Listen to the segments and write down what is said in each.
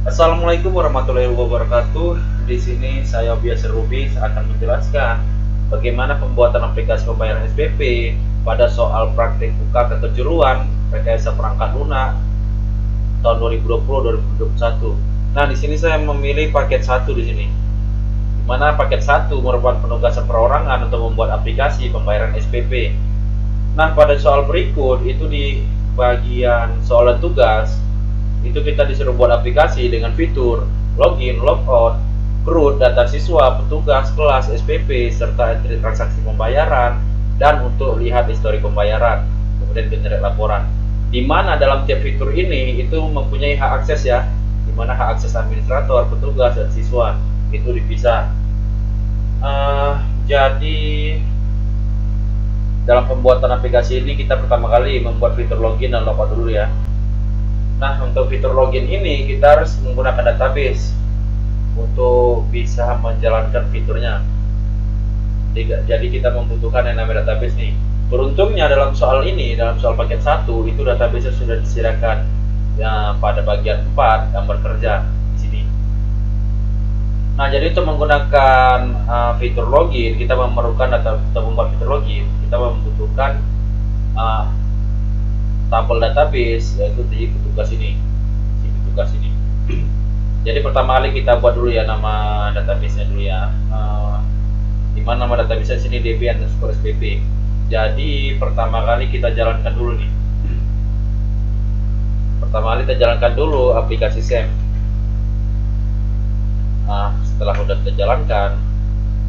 Assalamualaikum warahmatullahi wabarakatuh. Di sini saya Biasa Rubis akan menjelaskan bagaimana pembuatan aplikasi pembayaran SPP pada soal praktik buka kekejuruan rekayasa perangkat lunak tahun 2020-2021. Nah, di sini saya memilih paket 1 di sini. Di mana paket 1 merupakan penugasan perorangan untuk membuat aplikasi pembayaran SPP. Nah, pada soal berikut itu di bagian soalan tugas itu kita disuruh buat aplikasi dengan fitur login, logout, CRUD, data siswa, petugas, kelas, SPP, serta entry transaksi pembayaran, dan untuk lihat histori pembayaran, kemudian generate laporan. Di mana dalam tiap fitur ini itu mempunyai hak akses ya, di mana hak akses administrator, petugas, dan siswa itu dipisah. Jadi dalam pembuatan aplikasi ini kita pertama kali membuat fitur login dan logout dulu ya. Nah, untuk fitur login ini kita harus menggunakan database untuk bisa menjalankan fiturnya. Jadi kita membutuhkan yang namanya database nih. Beruntungnya dalam soal ini, dalam soal paket 1 itu database sudah disediakan ya, pada bagian 4 gambar kerja di sini. Nah, jadi untuk menggunakan fitur login, kita memerlukan data untuk membuat fitur login, kita membutuhkan tabel database, yaitu di petugas ini, Jadi pertama kali kita buat dulu ya nama database-nya dulu ya. Di mana nama database sini db_spp. Jadi pertama kali kita jalankan dulu nih. Pertama kali kita jalankan dulu aplikasi SEM. Nah, setelah udah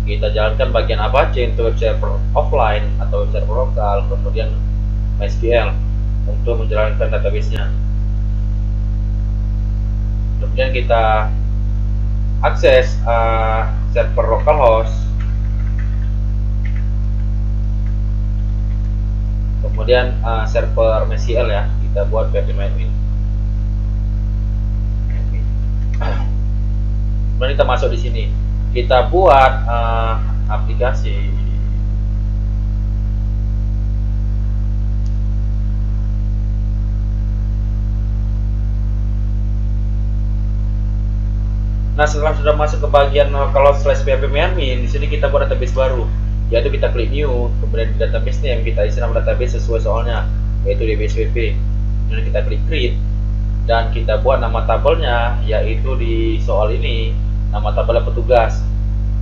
kita jalankan bagian Apache untuk web server offline atau web server lokal, kemudian MySQL untuk menjalankan database-nya. Kemudian kita akses server localhost, kemudian server MySQL ya, kita buat ppm-admin. Kemudian kita masuk di sini, kita buat aplikasi. Nah, setelah sudah masuk ke bagian localhost/ppm-admin, di sini kita buat database baru, yaitu kita klik new, kemudian di database name kita isi nama database sesuai soalnya, yaitu db_spp. Kemudian kita klik create dan kita buat nama tabelnya, yaitu di soal ini nama tabelnya petugas.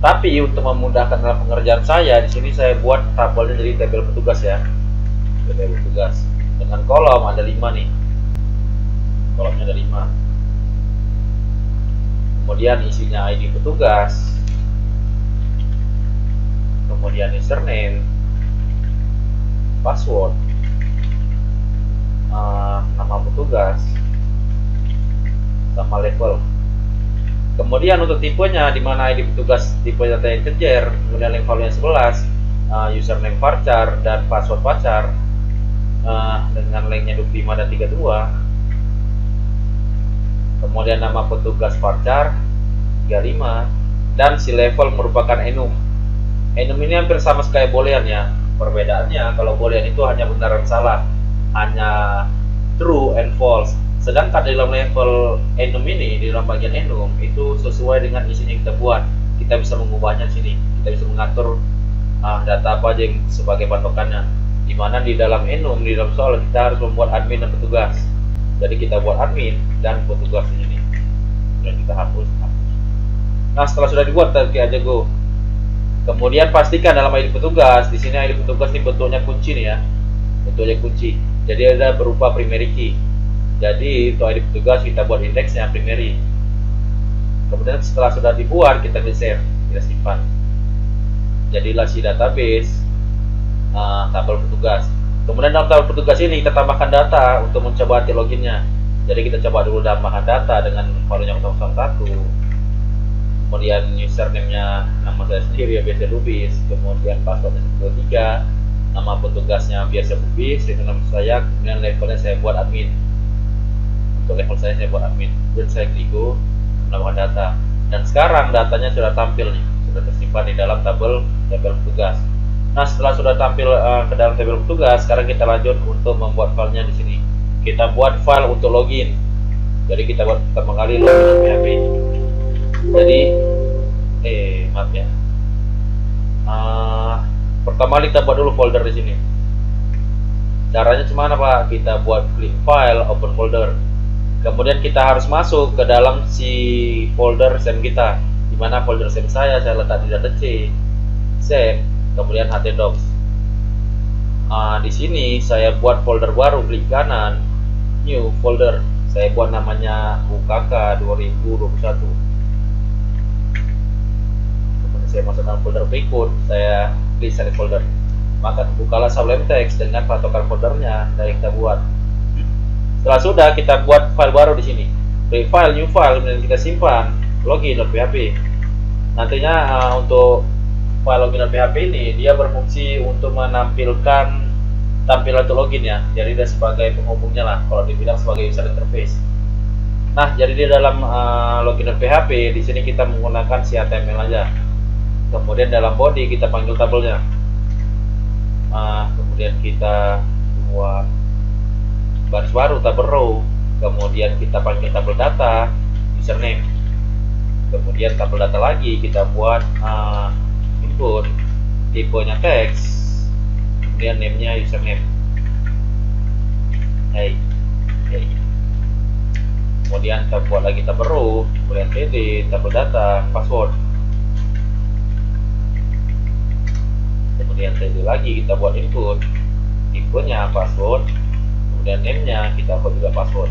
Tapi untuk memudahkan dalam pengerjaan saya, di sini saya buat tabelnya jadi tabel petugas ya, tabel petugas dengan kolom ada 5 nih, kolomnya ada 5. Kemudian isinya ID petugas, kemudian username, password, nama petugas, sama level. Kemudian untuk tipenya, di mana ID petugas tipe data integer, kemudian levelnya 11, username varchar dan password varchar dengan lengthnya 25 dan 32. Kemudian nama petugas varchar 35 dan si level merupakan enum. Enum ini hampir sama sekali boolean ya. Perbedaannya kalau boolean itu hanya benar dan salah, hanya true and false. Sedangkan di dalam level enum ini, di dalam bagian enum itu sesuai dengan isinya yang kita buat. Kita bisa mengubahnya di sini. Kita bisa mengatur data apa aja yang sebagai patokannya. Di mana di dalam enum, di dalam soal kita harus membuat admin dan petugas. Jadi kita buat admin dan petugas di sini. Dan kita hapus. Nah, setelah sudah dibuat, klik aja go. Kemudian pastikan dalam ID petugas, di sini ID petugas ini bentuknya kunci nih ya. Bentuknya kunci. Jadi ada berupa primary key. Jadi untuk ID petugas kita buat indeksnya primary. Kemudian setelah sudah dibuat kita save, kita simpan. Jadilah si database tabel petugas. Kemudian dalam tabel petugas ini kita tambahkan data untuk mencoba anti loginnya. Jadi kita coba dulu tambahkan data dengan valuenya 001. Kemudian username-nya nama saya sendiri ya, Biasa Rubis. Kemudian passwordnya 123. Nama petugasnya Biasa Rubis, itu nama saya. Kemudian levelnya saya buat admin. Untuk level saya buat admin. Kemudian saya klik go, menambahkan data. Dan sekarang datanya sudah tampil nih, sudah tersimpan di dalam tabel petugas. Nah, setelah sudah tampil ke dalam tabel petugas, sekarang kita lanjut untuk membuat filenya di sini. Kita buat file untuk login. Jadi kita buat pertama kali login PHP. Jadi maaf ya. Pertama kali kita buat dulu folder di sini. Caranya gimana Pak? Kita buat klik file, open folder. Kemudian kita harus masuk ke dalam si folder SEM kita. Dimana folder SEM saya letak di data C, SEM, kemudian htdocs. Di sini saya buat folder baru, klik kanan, new folder. Saya buat namanya UKK 2021. Kemudian saya masuk dalam folder berikut, saya klik select folder. Maka bukalah Sublime Text dengan patokan foldernya dari kita buat. Setelah sudah, kita buat file baru di sini. Create file, new file, kemudian kita simpan login.php. Nantinya untuk file login.php ini dia berfungsi untuk menampilkan tampilan untuk login ya. Jadi dia sebagai penghubungnya lah, kalau dibilang sebagai user interface. Nah, jadi di dalam login.php di sini kita menggunakan si HTML aja. Kemudian dalam body kita panggil tabelnya. Kemudian kita buat baris baru, tabel row. Kemudian kita panggil tabel data, username. Kemudian tabel data lagi kita buat input, tipenya teks, kemudian name-nya username. Kemudian kita buat lagi tabel row, kemudian td, tabel data, password. Kemudian tadi lagi kita buat input, tipenya password, kemudian name-nya kita buat juga password.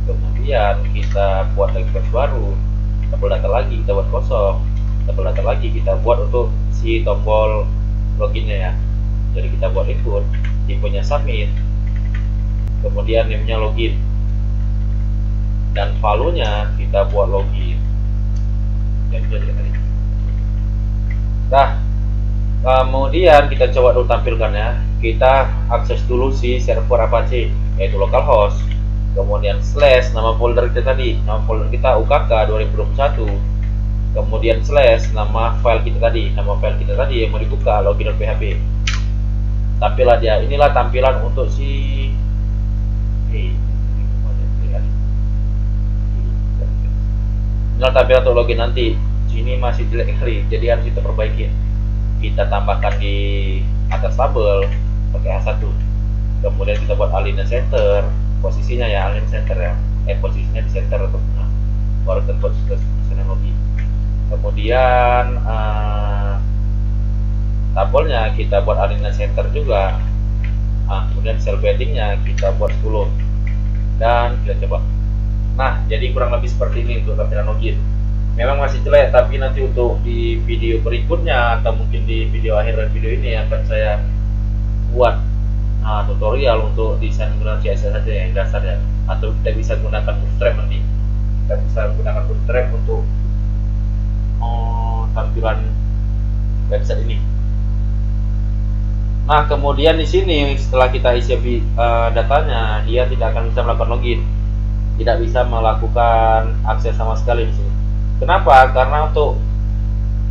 Kemudian kita buat lagi baris baru, tabel data lagi kita buat kosong, tabel data lagi kita buat untuk si tombol loginnya ya. Jadi kita buat input, tipenya submit, kemudian name-nya login, dan value-nya kita buat login. Nah, kemudian kita coba dulu tampilkannya. Kita akses dulu si server Apache, yaitu localhost. Kemudian slash nama folder kita tadi, nama folder kita UKK 2021. Kemudian slash nama file kita tadi, nama file kita tadi yang mau dibuka login.php. Tampilah dia. Inilah tampilan untuk si inilah tampilan untuk login nanti. Ini masih jelek sekali, jadi harus kita perbaiki. Kita tambahkan di atas tabel pakai A1. Kemudian kita buat align center, posisinya ya align center ya. Posisinya di center untuk baru tentu login. Kemudian tabelnya kita buat align center juga. Kemudian cell paddingnya kita buat 10 dan kita coba. Nah, jadi kurang lebih seperti ini untuk tampilan login. Memang masih jelek, tapi nanti untuk di video berikutnya atau mungkin di video akhir dari video ini akan saya buat tutorial untuk desain menggunakan CSS saja yang dasar ya, atau kita bisa gunakan Bootstrap nanti. Kita bisa gunakan Bootstrap untuk tampilan website ini. Nah, kemudian di sini setelah kita isi datanya, dia tidak akan bisa melakukan login, tidak bisa melakukan akses sama sekali di sini. Kenapa? Karena untuk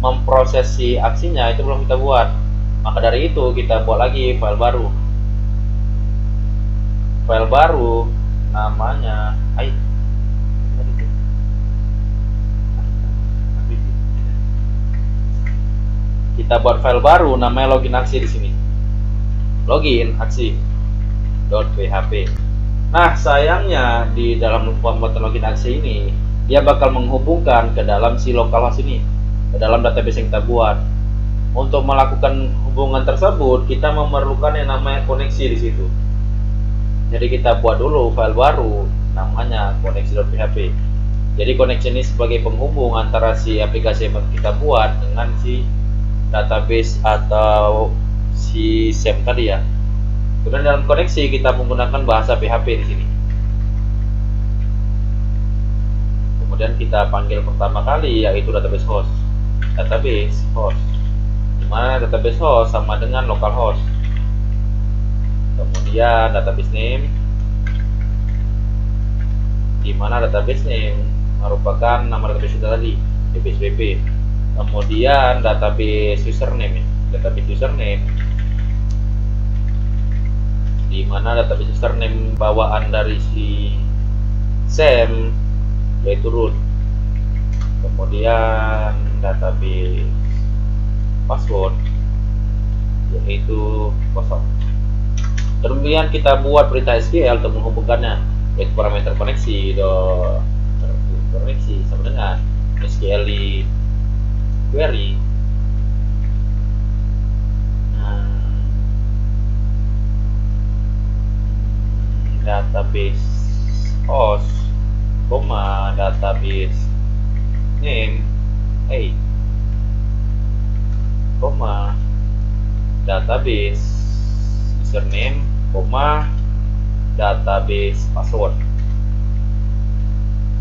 memproses si aksinya itu belum kita buat. Maka dari itu kita buat lagi file baru. File baru namanya kita buat file baru namanya login aksi di sini. Login aksi.php. Nah, sayangnya di dalam pembuatan login aksi ini dia bakal menghubungkan ke dalam si localhost ini, ke dalam database yang kita buat. Untuk melakukan hubungan tersebut, kita memerlukan yang namanya koneksi di situ. Jadi kita buat dulu file baru, namanya koneksi.php. Jadi koneksi ini sebagai penghubung antara si aplikasi yang kita buat dengan si database atau si SEM tadi ya. Kemudian dalam koneksi kita menggunakan bahasa PHP di sini. Kemudian kita panggil pertama kali yaitu database host. Dimana database host sama dengan localhost. Kemudian database name, dimana database name merupakan nama database kita tadi, DBSBB. Kemudian database username, di mana database username bawaan dari si Sam yaitu root, kemudian database password yaitu kosong. Kemudian kita buat perintah SQL untuk menghubungkannya, yaitu parameter koneksi koneksi sama dengan SQL di query. Database host, database name, database username, database password.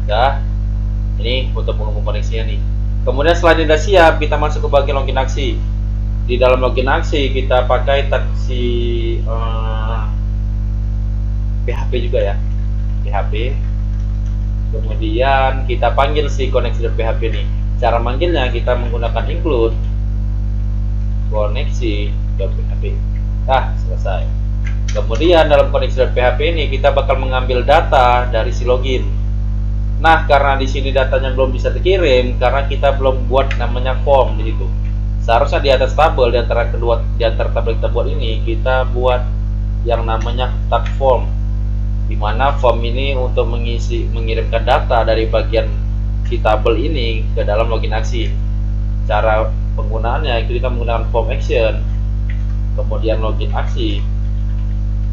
Dah, ini untuk menghubung koneksinya nih. Kemudian setelah ini sudah siap, kita masuk ke bagian login aksi. Di dalam login aksi kita pakai taksi PHP juga ya, PHP. Kemudian kita panggil si koneksi.php nih. Cara manggilnya kita menggunakan include koneksi.php. Selesai. Kemudian dalam koneksi.php ini kita bakal mengambil data dari si login. Nah, karena di sini datanya belum bisa dikirim karena kita belum buat namanya form di situ. Seharusnya di atas tabel di antara tabel kita buat ini kita buat yang namanya tag form, di mana form ini untuk mengirimkan data dari bagian si tabel ini ke dalam login aksi. Cara penggunaannya itu kita menggunakan form action, kemudian login aksi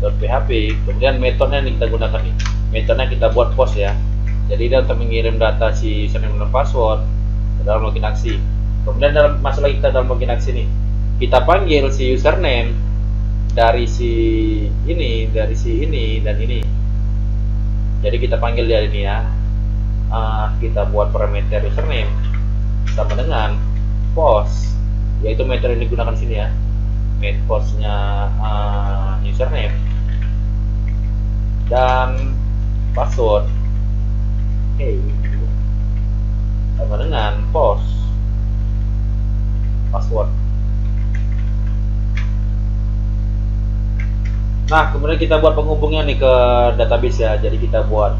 .php, kemudian metodenya yang kita gunakan nih. Metodenya kita buat post ya. Jadi dia untuk mengirim data si username dan password ke dalam login aksi. Kemudian masuk lagi kita dalam login aksi nih. Kita panggil si username dari si ini dan ini. Jadi kita panggil dia ini ya. Kita buat parameter username sama dengan post, yaitu metode yang digunakan sini ya. Postnya username dan password sama dengan post password. Nah, kemudian kita buat penghubungnya nih ke database ya. Jadi kita buat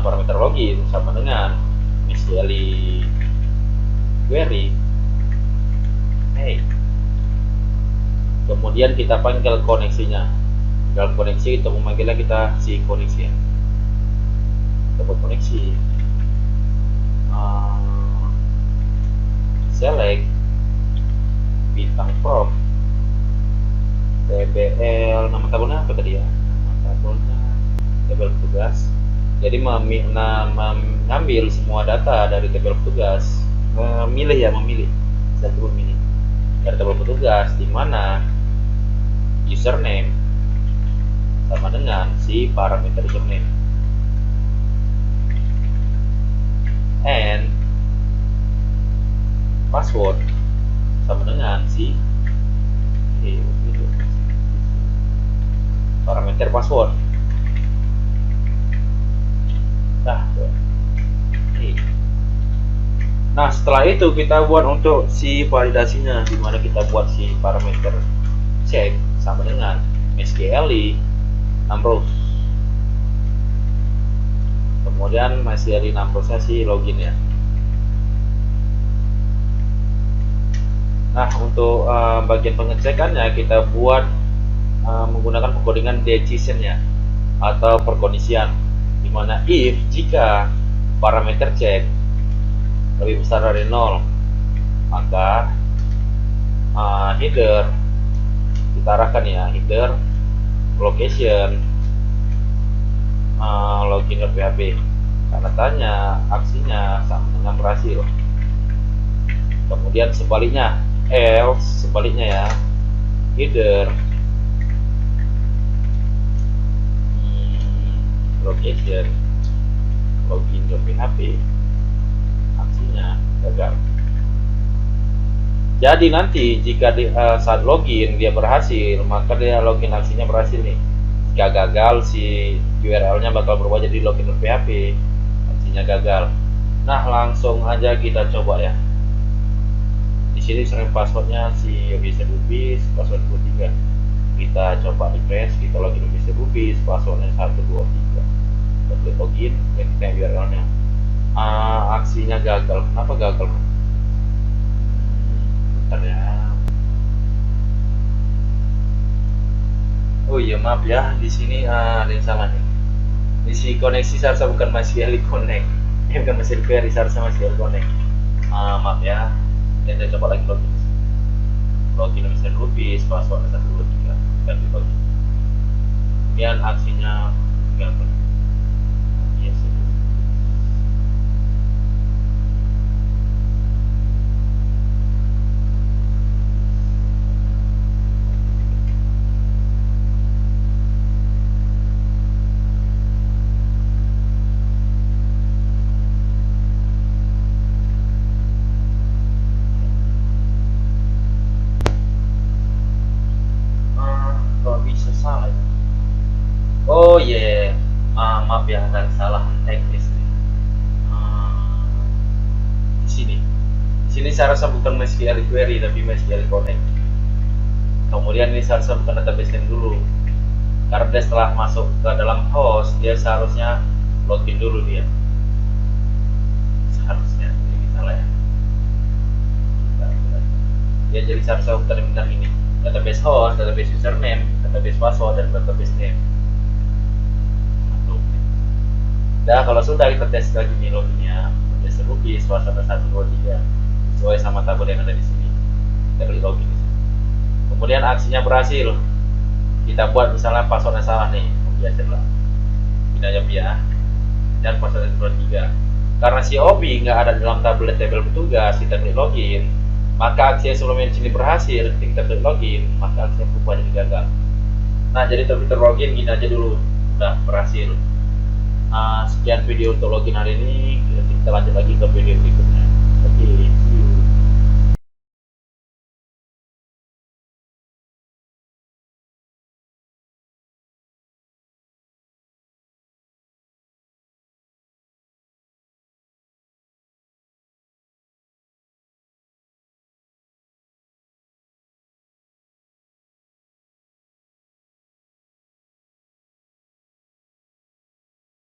parameter login sama dengan SQL query. Kemudian kita panggil koneksinya. Dalam koneksi kita memanggilnya kita si koneksi ya. Kita buat koneksi. Select bintang prof TBL, nama tabelnya apa tadi ya? Nama tabelnya tabel petugas. Jadi mengambil semua data dari tabel petugas, memilih satu memilih dari tabel petugas, di mana username sama dengan si parameter username and password sama dengan si parameter password. Nah, setelah itu kita buat untuk si validasinya, di mana kita buat si parameter check sama dengan SQL numbers. Kemudian masih dari numbersnya si login ya. Nah, untuk bagian pengecekannya kita buat menggunakan pengkodingan decision ya, atau perkondisian, dimana if jika parameter check lebih besar dari 0, maka header kita arahkan ya, header location login.php, karena tanya aksinya sama dengan berhasil. Kemudian sebaliknya, else sebaliknya ya, header location login.php, aksinya gagal. Jadi nanti jika saat login dia berhasil, maka dia login aksinya berhasil nih. Jika gagal, si URL-nya bakal berubah jadi login.php, aksinya gagal. Nah, langsung aja kita coba ya. Di sini sering passwordnya si bisa password 23. Kita coba refresh, kita login Mr. Rubis, passwordnya 123. Kita klik login, kita URL-nya. Aksinya gagal. Kenapa gagal? Bentar ya. Oh iya, maaf ya, di sini ada yang salah nih. Isi koneksi seharusnya bukan masih Ali Connect, bukan masih query, seharusnya masih Ali Connect. Maaf ya, dan saya coba lagi login Mr. Rubis, passwordnya 123, dan di login. Kemudian aksinya gagal. Yes. Kok bisa salah ya? Oh iya, maaf ya, ada salah teknis nih. Di sini, seharusnya bukan MySQL query tapi MySQL Connect. Kemudian ini seharusnya bukan database name dulu, karena dia setelah masuk ke dalam host dia seharusnya login dulu dia. Seharusnya ini salah ya. Dia jadi seharusnya bukan ini. Database host, database username, database password, dan database name. Nah, kalau sudah kita tes lagi nih loginnya, Mr. Rubis, password 123 sesuai sama tabel yang ada di sini. Kita klik login. Kemudian aksinya berhasil. Kita buat misalnya passwordnya salah nih, biasalah. Ini aja ya. Dan password 123. Karena si Obi nggak ada dalam tabel petugas, kita klik login. Maka aksi yang sebelumnya di sini berhasil, kita klik login, maka aksi yang berubah jadi gagal. Nah, jadi terlogin gini aja dulu, udah berhasil. Sekian video untuk login hari ini, kita lanjut lagi ke video berikutnya. Oke.